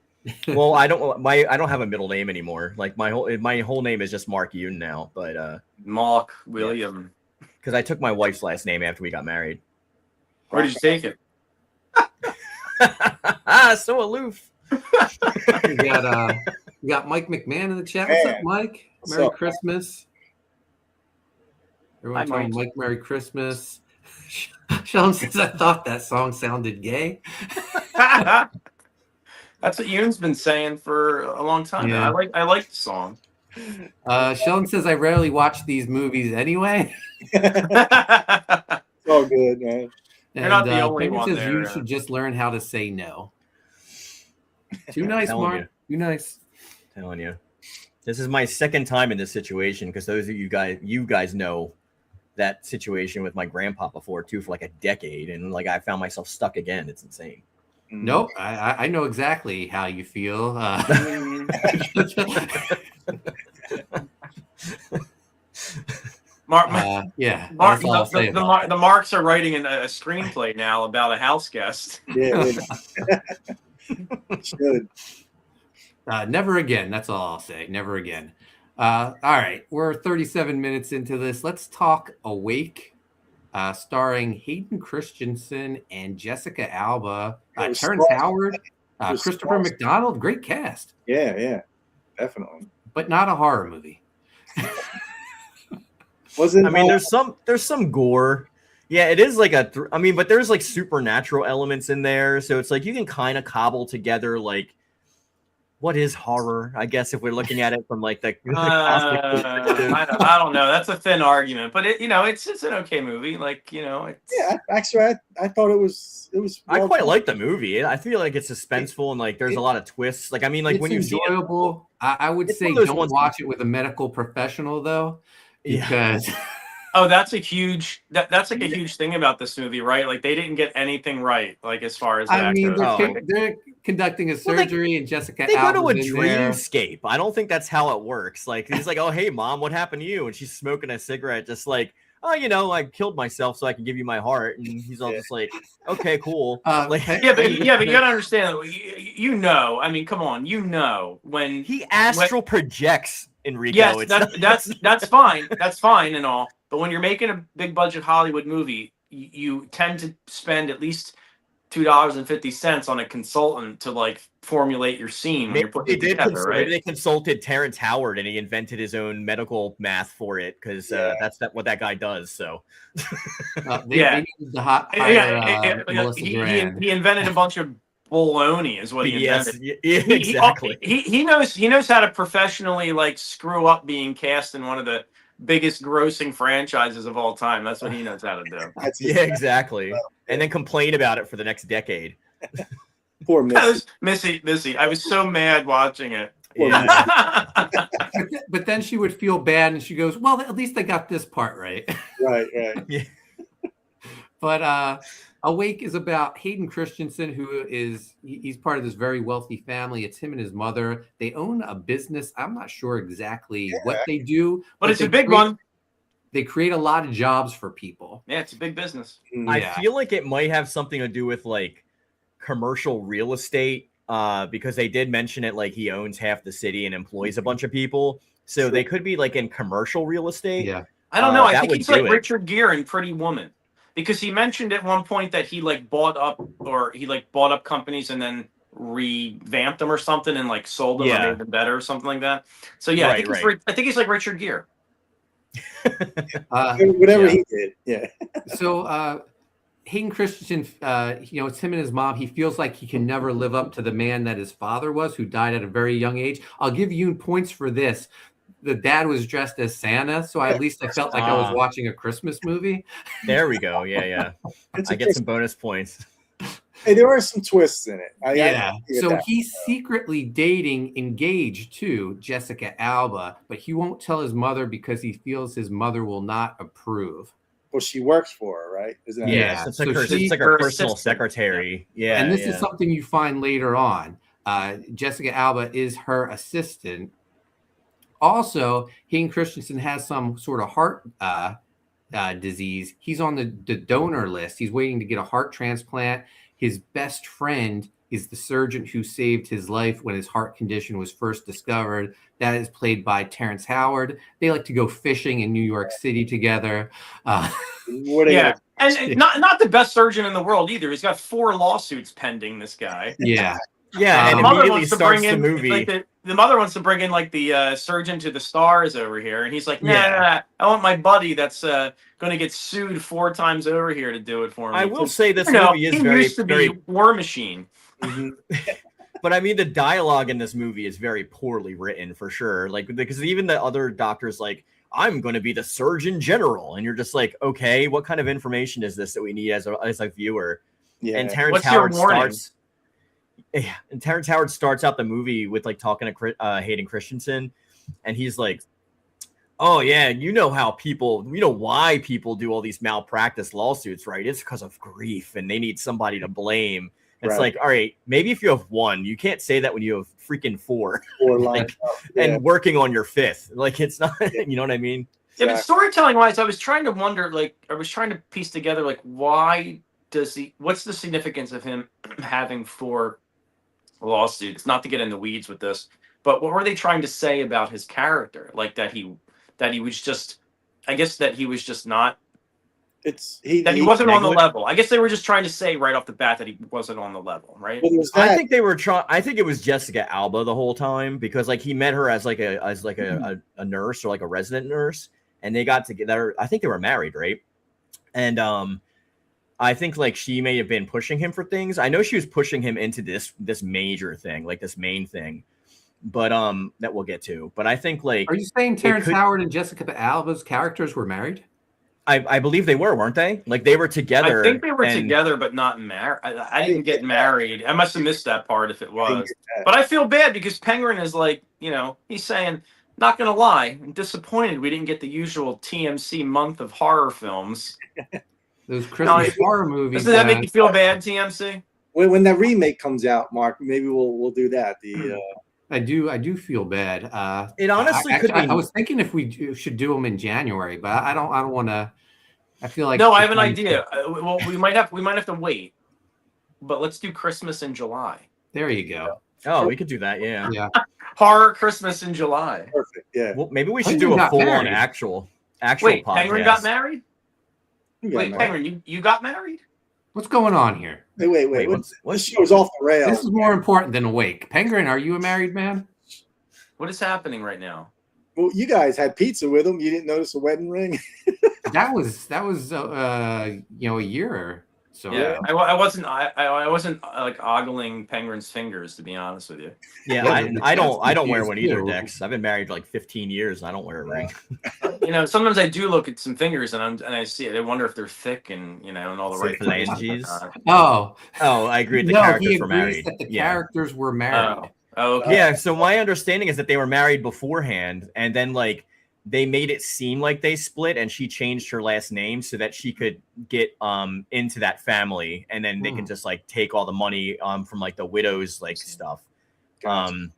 Well, I don't have a middle name anymore. Like my whole name is just Mark Yoon now, but Mark William. because I took my wife's last name after we got married. Where did you take it? So aloof. we got Mike McMahon in the chat. What's up, Mike? Merry Christmas. Everyone Hi, tell Mike. Mike Merry Christmas. Sheldon says I thought that song sounded gay. That's what Yoon's been saying for a long time. Yeah. Now. I like the song. Sheldon says I rarely watch these movies anyway. It's all good, man. You're not the And, only Peggy one says there, you should just learn how to say no. Too nice, Telling Mark. Too nice. Telling you, this is my second time in this situation because those of you guys know that situation with my grandpa before too for like a decade, and like I found myself stuck again. It's insane. Nope, I know exactly how you feel. Mark, yeah, Mark, that's all I'll say about the Marks are writing a screenplay now about a house guest. Yeah. Should. Never again. That's all I'll say. Never again. All right, we're 37 minutes into this. Let's talk Awake, starring Hayden Christensen and Jessica Alba, Terrence Howard, Christopher McDonald. Great cast. Yeah, definitely. But not a horror movie. Wasn't I mean, there's some gore. Yeah, it is like but there's like supernatural elements in there, so it's like you can kind of cobble together like what is horror, I guess, if we're looking at it from like the cosmic perspective. I don't know. That's a thin argument, but it's an okay movie. Like actually, I thought it was. I quite like the movie. I feel like it's suspenseful and like there's a lot of twists. Like I mean, like it's when you see enjoyable. I would it's say one of those don't ones- watch it with a medical professional though, because Oh, that's a huge that's like a huge thing about this movie, right? Like they didn't get anything right, like as far as I that mean goes. they're conducting a Well, surgery and Jessica they go to Alba's a in there. dreamscape. I don't think that's how it works. Like he's like, "Oh, hey, mom, what happened to you?" And she's smoking a cigarette, just like, "Oh, I killed myself so I can give you my heart." And he's all just like, "Okay, cool." Like, yeah, but you gotta understand. I mean, come on, when he astral projects Enrico. Yes, It's that's fine. That's fine and all. But when you're making a big budget Hollywood movie, you tend to spend at least $2.50 on a consultant to like formulate your scene when you're putting it together, right? Maybe they consulted Terrence Howard and he invented his own medical math for it because that's what that guy does. So They needed to hire Melissa Duran. He invented a bunch of baloney, is what he invented. Yes, exactly. He knows how to professionally like screw up being cast in one of the biggest grossing franchises of all time. That's what he knows how to do. Yeah, exactly. And then complain about it for the next decade. Poor Missy. I was so mad watching it. Yeah. But then she would feel bad and she goes, well, at least I got this part right. Right. Yeah. But Awake is about Hayden Christensen, he's part of this very wealthy family. It's him and his mother. They own a business. I'm not sure exactly what they do, but it's a big one. They create a lot of jobs for people. Yeah, it's a big business. I feel like it might have something to do with like commercial real estate because they did mention it, like he owns half the city and employs a bunch of people. So they could be like in commercial real estate. Yeah. I don't know. I that think would he's do like it. Richard Gere in Pretty Woman, because he mentioned at one point that he like bought up companies and then revamped them or something and like sold them or made them better or something like that. So yeah, I think he's like Richard Gere. Whatever he did. Yeah. So Hayden Christensen, it's him and his mom. He feels like he can never live up to the man that his father was, who died at a very young age. I'll give you points for this. the dad was dressed as Santa, so at least I felt like I was watching a Christmas movie. There we go. Yeah. I get some bonus points. Hey, there are some twists in it. So he's secretly dating, engaged to Jessica Alba, but he won't tell his mother because he feels his mother will not approve. Well, she works for her, right? Isn't that Yeah, it's like her personal secretary. Yeah, and this is something you find later on. Jessica Alba is her assistant. Also, Hayden Christensen has some sort of heart disease. He's on the donor list. He's waiting to get a heart transplant. His best friend is the surgeon who saved his life when his heart condition was first discovered. That is played by Terrence Howard. They like to go fishing in New York City together. And not the best surgeon in the world either. He's got 4 lawsuits pending, this guy. Yeah, and immediately starts the movie. Like the mother wants to bring in like the surgeon to the stars over here, and he's like, nah, I want my buddy that's going to get sued 4 times over here to do it for me. I will say this movie is very War Machine. But I mean, the dialogue in this movie is very poorly written for sure. Like, because even the other doctors, like, I'm going to be the Surgeon General, and you're just like, okay, what kind of information is this that we need as a viewer? Yeah. And Terrence Howard starts. Yeah, and Terrence Howard starts out the movie with like talking to Hayden Christensen, and he's like, "Oh yeah, you know why people do all these malpractice lawsuits, right? It's because of grief, and they need somebody to blame." It's like, all right, maybe if you have 1, you can't say that when you have freaking 4 like, and working on your 5th. Like, it's not, you know what I mean? Yeah, but storytelling wise, I was trying to wonder, like, I was trying to piece together, like, what's the significance of him having 4 lawsuits? Not to get in the weeds with this, but what were they trying to say about his character? Like that he was just, I guess that he was just not. He wasn't on the level. I guess they were just trying to say right off the bat that he wasn't on the level, right? I think they were trying. I think it was Jessica Alba the whole time, because like he met her as like a nurse or like a resident nurse, and they got together. I think they were married, right? And I think like she may have been pushing him for things. I know she was pushing him into this major thing, like this main thing, but that we'll get to. But I think like, are you saying Terrence Howard and Jessica Alba's characters were married? I believe they were, weren't they? Like they were together. I think they were together, but not married. I didn't get married. I must have missed that part if it was. But I feel bad because Penguin is like, he's saying, not gonna lie, I'm disappointed we didn't get the usual TMC month of horror films. Those Christmas horror movies. Doesn't that make you feel bad, TMC? When that remake comes out, Mark, maybe we'll do that. I do feel bad. It honestly could be. I was thinking if we should do them in January, but I don't want to. I feel like I have an idea. Well, we might have to wait, but let's do Christmas in July. There you go. Oh, we could do that. Yeah. Horror Christmas in July. Perfect. Yeah. Well, maybe we should do a full-on actual Wait, podcast. Penguin got married? Penguin, you got married? What's going on here? Wait. This show's off the rails. This is more important than Awake. Penguin, are you a married man? What is happening right now? Well, you guys had pizza with him. You didn't notice a wedding ring? that was a year or so. Yeah, I wasn't like ogling Penguin's fingers, to be honest with you. Yeah, I don't wear one either, Dex. I've been married for like 15 years and I don't wear a ring. Sometimes I do look at some fingers and I see it. I wonder if they're thick and and all the right phalanges. Oh, I agree. The characters were married. That the characters were married. Oh, okay. Yeah. So my understanding is that they were married beforehand, and then like they made it seem like they split, and she changed her last name so that she could get into that family, and then they can just like take all the money from like the widow's like stuff. From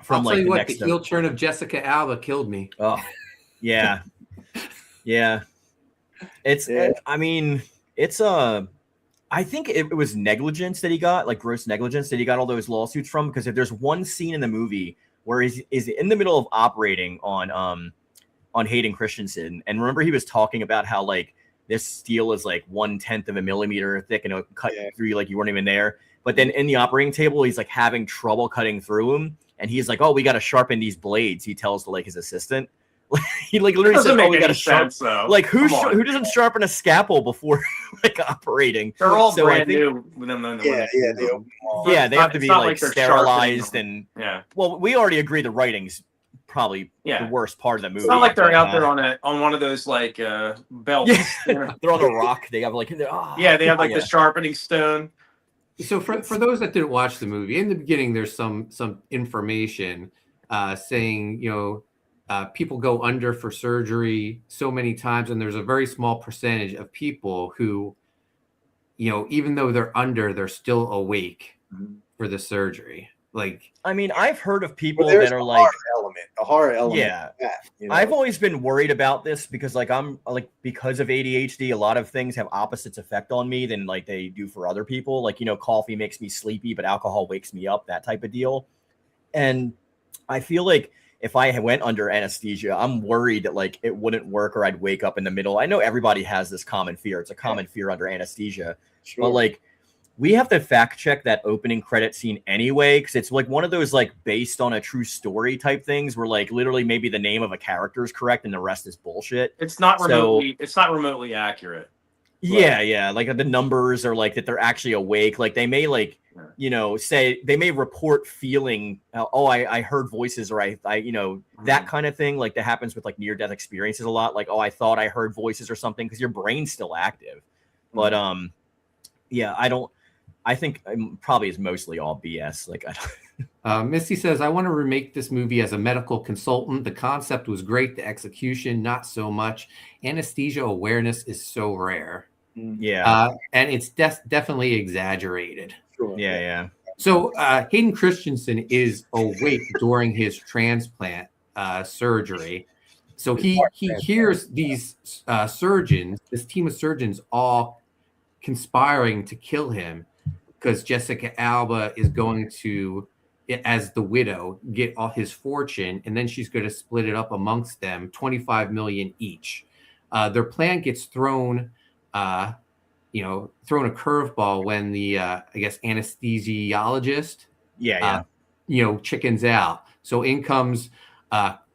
I'll like the heel turn of Jessica Alba killed me. Oh, yeah, yeah. I mean, it's I think it was negligence that he got, like gross negligence that he got all those lawsuits from. Because if there's one scene in the movie where he's in the middle of operating on Hayden Christensen, and remember he was talking about how like this steel is like 1/10 of a millimeter thick and it'll cut through you like you weren't even there. But then in the operating table, he's like having trouble cutting through him, and he's like, "Oh, we got to sharpen these blades." He tells to like his assistant. He like literally said, "Oh, we got to sharpen." Like who doesn't sharpen a scalpel before like operating? They're all brand new. They have to be like sterilized and well, we already agree the writing's probably the worst part of the movie. It's not like they're out there on one of those like belts. Yeah. They're on a rock. They have like they have like the sharpening stone. So for those that didn't watch the movie, in the beginning, there's some information saying, people go under for surgery so many times, and there's a very small percentage of people who, even though they're under, they're still awake for the surgery. Like, I mean, I've heard of people that are like the horror element. Yeah, I've always been worried about this because because of ADHD, a lot of things have opposites effect on me than like they do for other people. Like, coffee makes me sleepy, but alcohol wakes me up, that type of deal. And I feel like if I went under anesthesia, I'm worried that like it wouldn't work or I'd wake up in the middle. I know everybody has this common fear. It's a common fear under anesthesia, but like, we have to fact check that opening credit scene anyway, because it's like one of those like based on a true story type things where like literally maybe the name of a character is correct and the rest is bullshit. It's not remotely accurate. Yeah. Like the numbers are like that they're actually awake. Like they may say they may report feeling, I heard voices, or I that kind of thing. Like that happens with like near death experiences a lot. Like, I thought I heard voices or something, because your brain's still active. But I think probably is mostly all BS. Like, Misty says, I want to remake this movie as a medical consultant. The concept was great. The execution, not so much. Anesthesia awareness is so rare. Yeah. And it's definitely exaggerated. Sure. Yeah. So Hayden Christensen is awake during his transplant surgery. So he hears these surgeons, this team of surgeons, all conspiring to kill him, because Jessica Alba is going to, as the widow, get all his fortune, and then she's going to split it up amongst them, $25 million each. Their plan gets thrown a curveball when the anesthesiologist chickens out. So in comes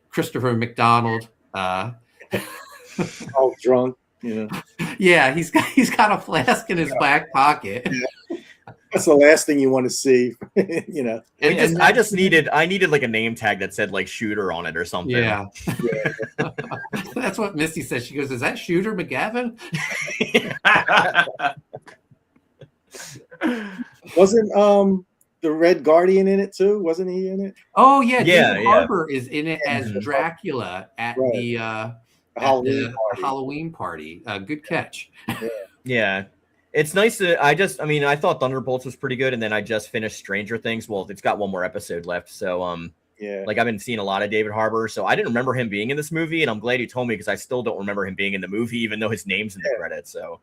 Christopher McDonald, all drunk. Yeah, he's got a flask in his back pocket. Yeah. That's the last thing you want to see, I needed like a name tag that said like shooter on it or something. Yeah. That's what Misty said. She goes, "Is that Shooter McGavin?" Wasn't the Red Guardian in it too? Wasn't he in it? Oh yeah, David Harbour is in it as Dracula at the Halloween party. Good catch. Yeah. It's nice to, I thought Thunderbolts was pretty good, and then I just finished Stranger Things. Well, it's got one more episode left. So, like I've been seeing a lot of David Harbour, so I didn't remember him being in this movie, and I'm glad you told me, because I still don't remember him being in the movie, even though his name's in the credits. So,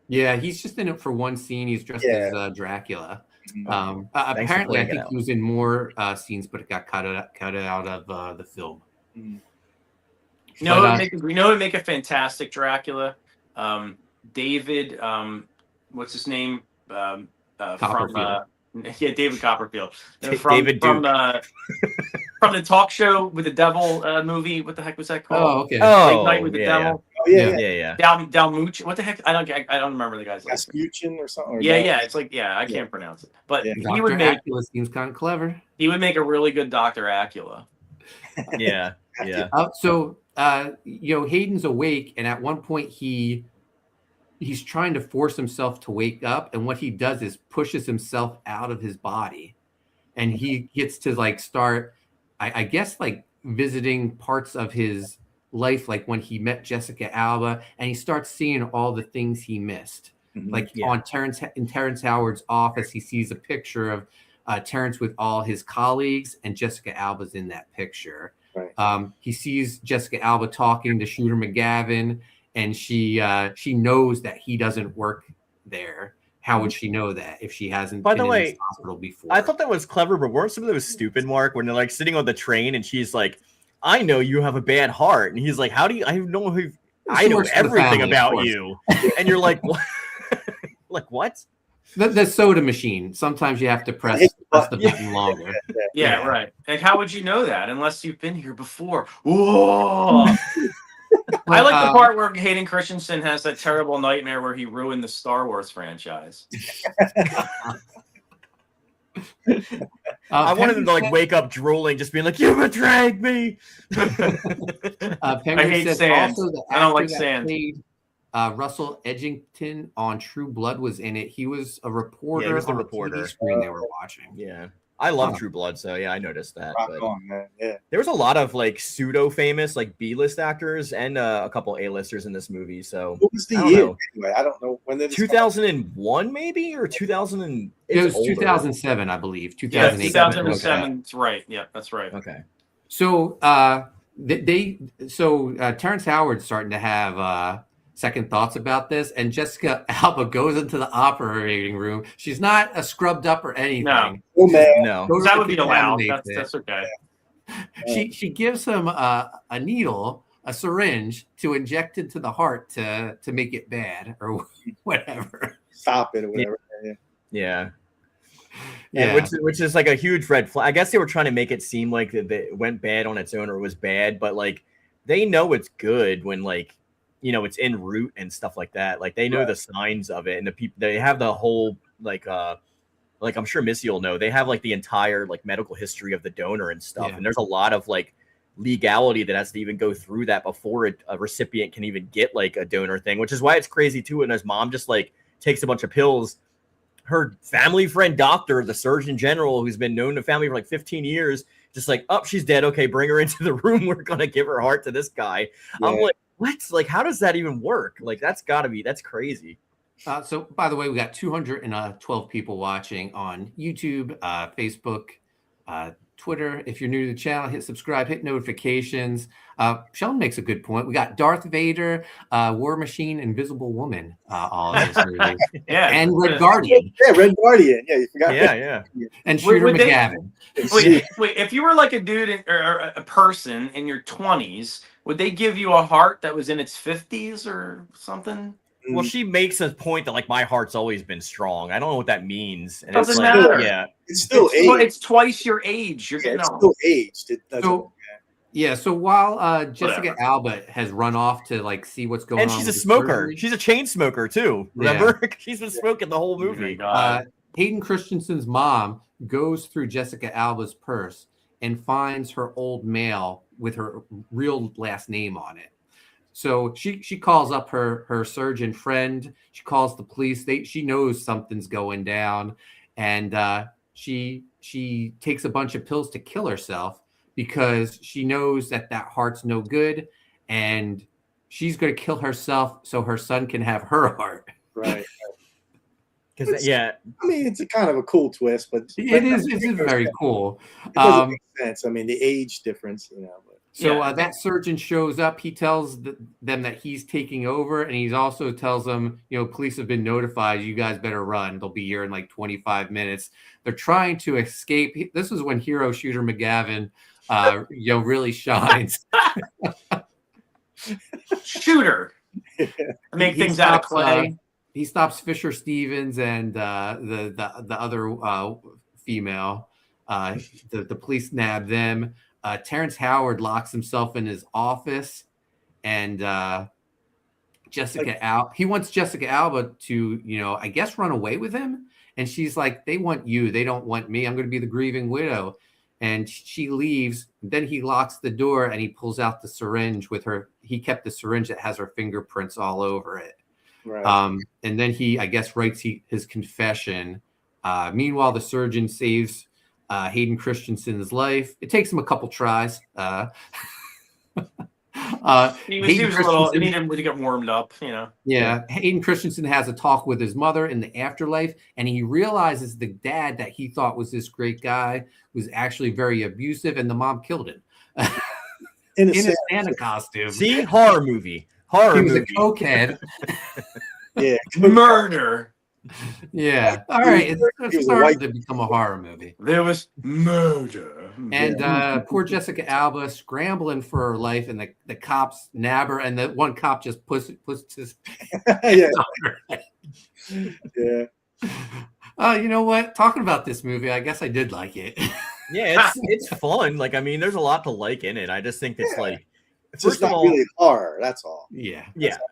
yeah, he's just in it for one scene. He's dressed as Dracula. Apparently, I think he was in more scenes, but it got cut out of the film. We would make a fantastic Dracula. David, what's his name? Copperfield. David Copperfield. David from the talk show with the devil movie. What the heck was that called? Oh, okay. Late Night with the Devil. Yeah. Dalmuch. What the heck? I don't remember the guy's name. Rasputin or something. It's like I can't pronounce it. But he would make Acula seems kind of clever. He would make a really good Dr. Acula. Yeah. So Hayden's awake, and at one point he's trying to force himself to wake up, and what he does is pushes himself out of his body, and he gets to like start I guess like visiting parts of his life, like when he met Jessica Alba, and he starts seeing all the things he missed. On Terrence Howard's office, he sees a picture of Terrence with all his colleagues, and Jessica Alba's in that picture. Right. He sees Jessica Alba talking to Shooter McGavin, and she knows that he doesn't work there. How would she know that if she hasn't been in this hospital before? I thought that was clever, but weren't some of those stupid, Mark, when they're like sitting on the train and she's like, "I know you have a bad heart," and he's like, "How do you? I know everything about you," and you're like, "What?" Like what? The soda machine. Sometimes you have to press the button longer. Yeah, right. Like, how would you know that unless you've been here before? Whoa. I like the part where Hayden Christensen has that terrible nightmare where he ruined the Star Wars franchise. I wanted them to like wake up drooling, just being like, "You betrayed me." I hate sand. I don't like sand. Russell Edgington on True Blood was in it. He was a reporter. Yeah, he was the on reporter. the TV screen they were watching. Yeah, I love True Blood, so yeah, I noticed that. Rock on, man. Yeah. There was a lot of like pseudo famous like B-list actors and a couple A-listers in this movie. So what was the year? Anyway, I don't know when did 2001 maybe or 2000. It was 2007, I believe. 2008. Yeah, 2007. That's right. Yeah, that's right. Okay. So Terrence Howard's starting to have second thoughts about this, and Jessica Alba goes into the operating room. She's not scrubbed up or anything. No, no. That would be allowed. That's okay. She gives him a needle, a syringe to inject into the heart to make it bad or whatever. Stop it or whatever. Yeah. Which is like a huge red flag. I guess they were trying to make it seem like that it went bad on its own or it was bad, but like they know it's good when like, you know, it's en route and stuff like that. Like they know the signs of it, and the people they have the whole like I'm sure Missy will know. They have like the entire like medical history of the donor and stuff, and there's a lot of like legality that has to even go through that before a recipient can even get like a donor thing, which is why it's crazy too. And his mom just like takes a bunch of pills. Her family friend doctor, the Surgeon General, who's been known to family for like 15 years, just like, oh, she's dead. Okay, bring her into the room. We're gonna give her heart to this guy. Yeah. I'm like, what? Like, how does that even work? Like, that's crazy. So, by the way, we got 212 people watching on YouTube, Facebook, Twitter. If you're new to the channel, hit subscribe, hit notifications. Sheldon makes a good point. We got Darth Vader, War Machine, Invisible Woman, all in this movie. And Red Guardian. Yeah, Red Guardian. Yeah, you forgot. Yeah. And Shooter McGavin. Wait, if you were like a dude or a person in your 20s, would they give you a heart that was in its 50s or something? Well, she makes a point that like my heart's always been strong. I don't know what that means. And doesn't matter. Yeah, it's still aged. It's twice your age. You're getting still aged. It doesn't. So while Jessica Alba has run off to like see what's going on, and she's a smoker. She's a chain smoker too. Remember, she's been smoking the whole movie. Hayden Christensen's mom goes through Jessica Alba's purse and finds her old mail with her real last name on it. So she calls up her surgeon friend. She calls the police. She knows something's going down, and she takes a bunch of pills to kill herself because she knows that heart's no good, and she's going to kill herself so her son can have her heart. Right. Because I mean, it's a kind of a cool twist, but it is very cool. It doesn't make sense. I mean, the age difference, you know. So that surgeon shows up. He tells them that he's taking over, and he also tells them, you know, police have been notified. You guys better run. They'll be here in like 25 minutes. They're trying to escape. This is when hero Shooter McGavin, really shines. Shooter, make things out of clay. He stops Fisher Stevens and the other female. The police nab them. Terrence Howard locks himself in his office, and Jessica Alba. He wants Jessica Alba to, I guess, run away with him. And she's like, "They want you. They don't want me. I'm going to be the grieving widow." And she leaves. Then he locks the door and he pulls out the syringe with her. He kept the syringe that has her fingerprints all over it. Right. And then he, I guess, writes his confession. Meanwhile, the surgeon saves Hayden Christensen's life. It takes him a couple tries. He was a little. He needed him to get warmed up, Yeah, Hayden Christensen has a talk with his mother in the afterlife, and he realizes the dad that he thought was this great guy was actually very abusive, and the mom killed him in a Santa costume. See, horror movie. He was a cokehead. Yeah, murder. Yeah. All right. It's starting to become a horror movie. There was murder. And poor Jessica Alba scrambling for her life, and the cops nab her, and the one cop just puts his yeah. You know what? Talking about this movie, I guess I did like it. Yeah, it's fun. Like, I mean, there's a lot to like in it. I just think it's like It's just not really horror. That's all. Yeah.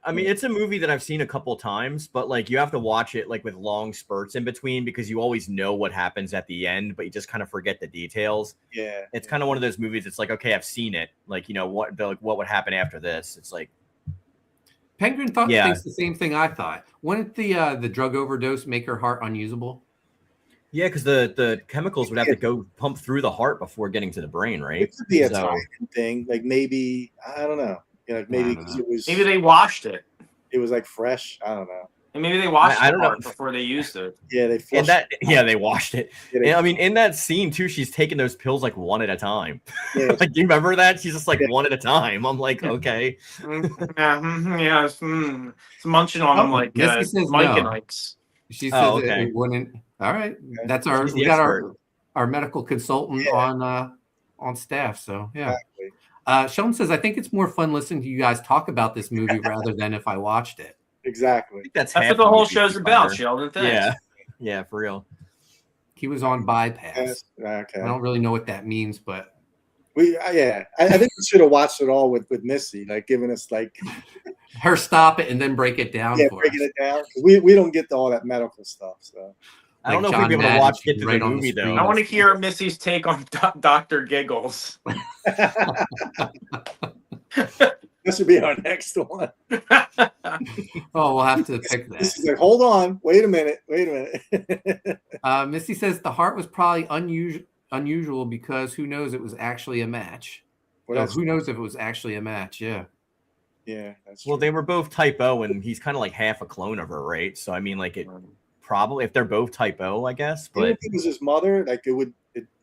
I mean, it's a movie that I've seen a couple of times, but like you have to watch it like with long spurts in between because you always know what happens at the end, but you just kind of forget the details. Yeah. It's kind of one of those movies. It's like, okay, I've seen it. Like, what would happen after this? It's like Penguin thinks the same thing I thought. Wouldn't the drug overdose make her heart unusable? Yeah, because the chemicals would have to go pump through the heart before getting to the brain, right? It could be a timing thing. Like maybe, I don't know. Like maybe because it was. Maybe they washed it. It was like fresh. I don't know. And maybe they washed I don't know. before they used it. Yeah, they flushed they washed it. I mean, in that scene too, she's taking those pills like one at a time. Yeah. Like, do you remember that? She's just like one at a time. I'm like, okay. It's munching on them like Mike and Ike's. She says it wouldn't. All right, that's we got our medical consultant on staff. So yeah. Exactly. Sheldon says, I think it's more fun listening to you guys talk about this movie rather than if I watched it. Exactly. I think that's what the whole show's about, Sheldon. Thanks. Yeah, for real. He was on bypass. Yes. Okay. I don't really know what that means, but I think we should have watched it all with Missy, like giving us like her stop it and then break it down. Yeah, breaking it down. We don't get to all that medical stuff, so. I don't know if we'd be able to watch it through the movie, though. I want to hear Missy's take on Dr. Giggles. This should be our next one. We'll have to pick that. She's like, hold on. Wait a minute. Missy says the heart was probably unusual because who knows it was actually a match. Who knows if it was actually a match, yeah. Yeah, that's true. Well, they were both type O, and he's kind of like half a clone of her, right? So, I mean, like it... Probably if they're both type O, I guess. But if it was his mother, like it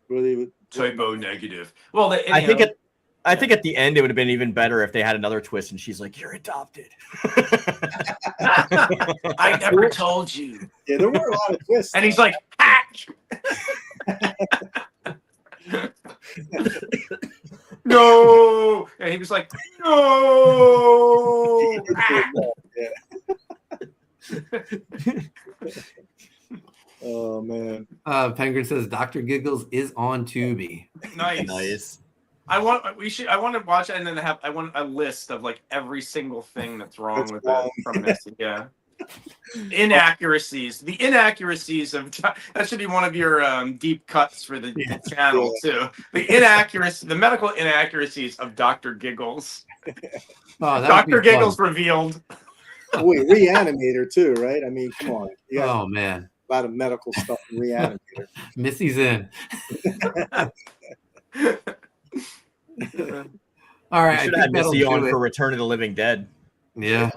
really would type O negative. Well, I think at the end it would have been even better if they had another twist and she's like, "You're adopted." I never told you. Yeah, there were a lot of twists. And he's like, "Hatch." No, and he was like, "No." Yeah. Oh man. Penguin says Dr. Giggles is on Tubi. Nice. I want to watch it and then I want a list of like every single thing that's wrong with it from this. Yeah. Inaccuracies. The inaccuracies of that should be one of your deep cuts for the channel too. The medical inaccuracies of Dr. Giggles. Dr. Giggles revealed. Wait, Reanimator too, right? I mean, come on. Oh man, a lot of medical stuff in Reanimator. Missy's in. All right, I should have Missy on for Return of the Living Dead. Yeah.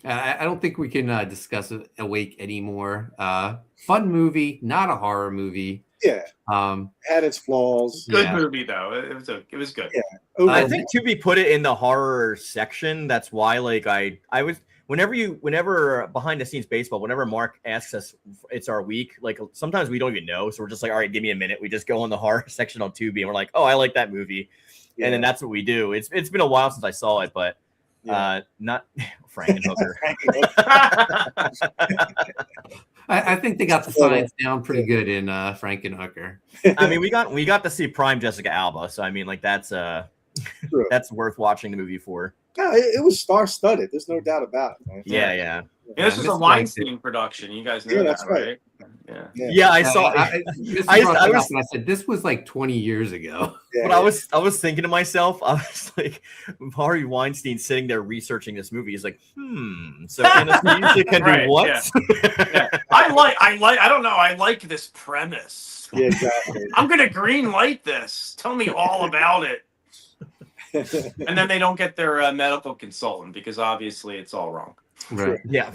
I don't think we can discuss Awake anymore. Fun movie, not a horror movie. Yeah. Had its flaws. Good movie though. It was good. Yeah. I think Tubi put it in the horror section. That's why, like, I was whenever behind the scenes baseball, whenever Mark asks us, it's our week. Like sometimes we don't even know, so we're just like, all right, give me a minute. We just go on the horror section on Tubi, and we're like, oh, I like that movie, and then that's what we do. It's been a while since I saw it, but not Frankenhooker. I think they got the science down pretty good in Frankenhooker. I mean, we got to see prime Jessica Alba, so I mean, like that's worth watching the movie for. Yeah, it was star-studded. There's no doubt about it, man. Yeah. This is a Weinstein production. You guys know that's right? Yeah, I saw. I said this was like 20 years ago. But I was thinking to myself, I was like, Harvey Weinstein sitting there researching this movie. He's like, so anesthesia can do what? I don't know. I like this premise. Yeah, exactly. I'm gonna green light this. Tell me all about it. And then they don't get their medical consultant because obviously it's all wrong. Right. Yeah.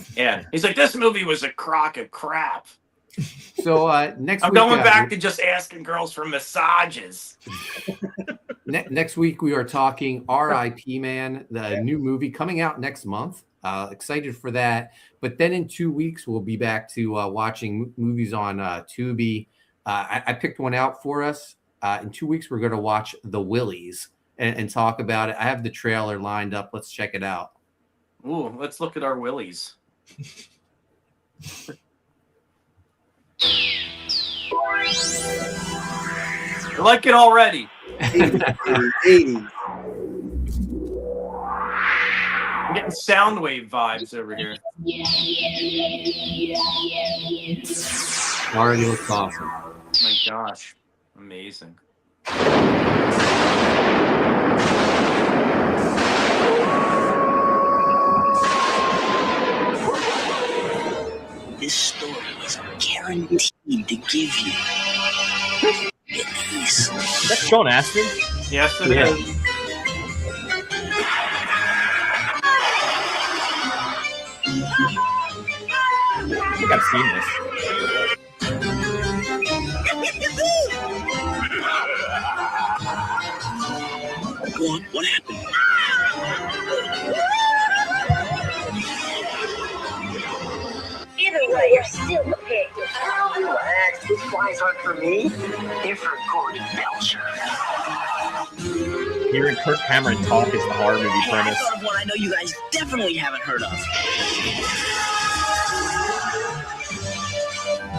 He's like, this movie was a crock of crap. So next I'm week, going back to just asking girls for massages. Next week we are talking R.I.P. Man, the new movie coming out next month. Excited for that. But then in 2 weeks we'll be back to watching movies on Tubi. I picked one out for us. In 2 weeks we're going to watch The Willies and talk about it. I have the trailer lined up. Let's check it out. Ooh, let's look at our willies. I like it already. 80. Soundwave vibes over here. Already looks awesome. Oh my gosh, amazing. This story is guaranteed to give you release. Is that Sean Astin? Yes, it is. I think I've seen this. What happened? Either way, you're still the pig. Relax, these flies aren't for me. They're for Gordon Belcher. Hearing Kirk Cameron talk is the horror movie Hey, I premise. thought of one I know you guys definitely haven't heard of.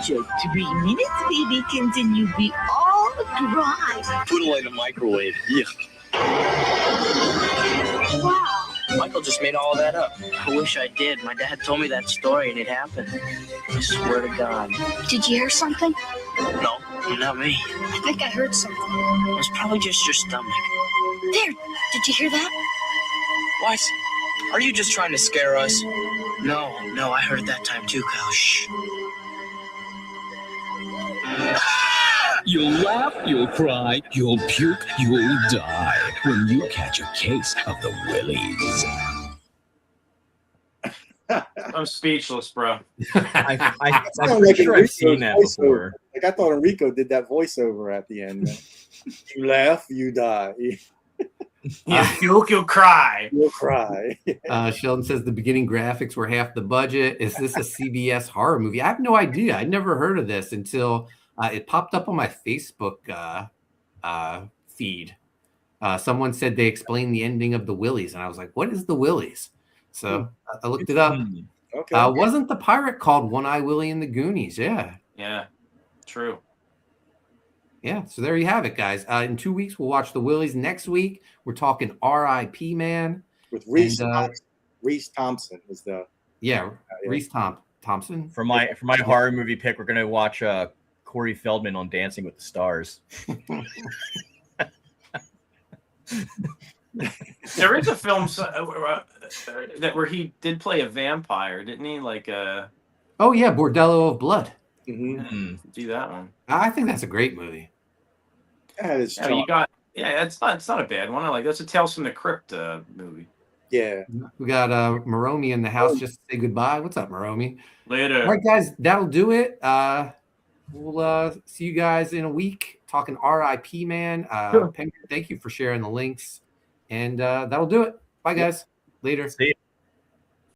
Just 3 minutes, baby, continue be all dry. Put away the microwave. Yeah. Wow. Michael just made all of that up. I wish I did. My dad told me that story and it happened. I swear to God. Did you hear something? No, not me. I think I heard something. It was probably just your stomach. There, did you hear that? What? Are you just trying to scare us? No, I heard that time too, Kyle. Shh. You'll laugh, you'll cry, you'll puke, you'll die when you catch a case of the willies. I'm speechless, bro. I'm pretty sure I've seen that before. Like I thought Enrico did that voiceover at the end. You laugh, you die. You'll cry. You'll cry. Sheldon says the beginning graphics were half the budget. Is this a CBS horror movie? I have no idea. I'd never heard of this until it popped up on my Facebook feed. Someone said they explained the ending of the Willies, and I was like, what is the Willies? So I looked it up. Okay. Wasn't the pirate called One-Eye Willie in the Goonies? Yeah. Yeah, true. Yeah, so there you have it, guys. In 2 weeks, we'll watch the Willies. Next week, we're talking R.I.P. Man. With Reese Thompson is the Reese Thompson. For my horror movie pick, we're gonna watch Corey Feldman on Dancing with the Stars. There is a film that where he did play a vampire, didn't he? Like Oh yeah, Bordello of Blood. Mm-hmm. Do that one. I think that's a great movie. It's not a bad one. I like that's a Tales from the Crypt movie. Yeah. We got Maromi in the house just to say goodbye. What's up, Maromi? Later. All right, guys, that'll do it. We'll see you guys in a week talking R.I.P. Man. Sure. Penguin, thank you for sharing the links. And that'll do it. Bye, guys. Later. See you.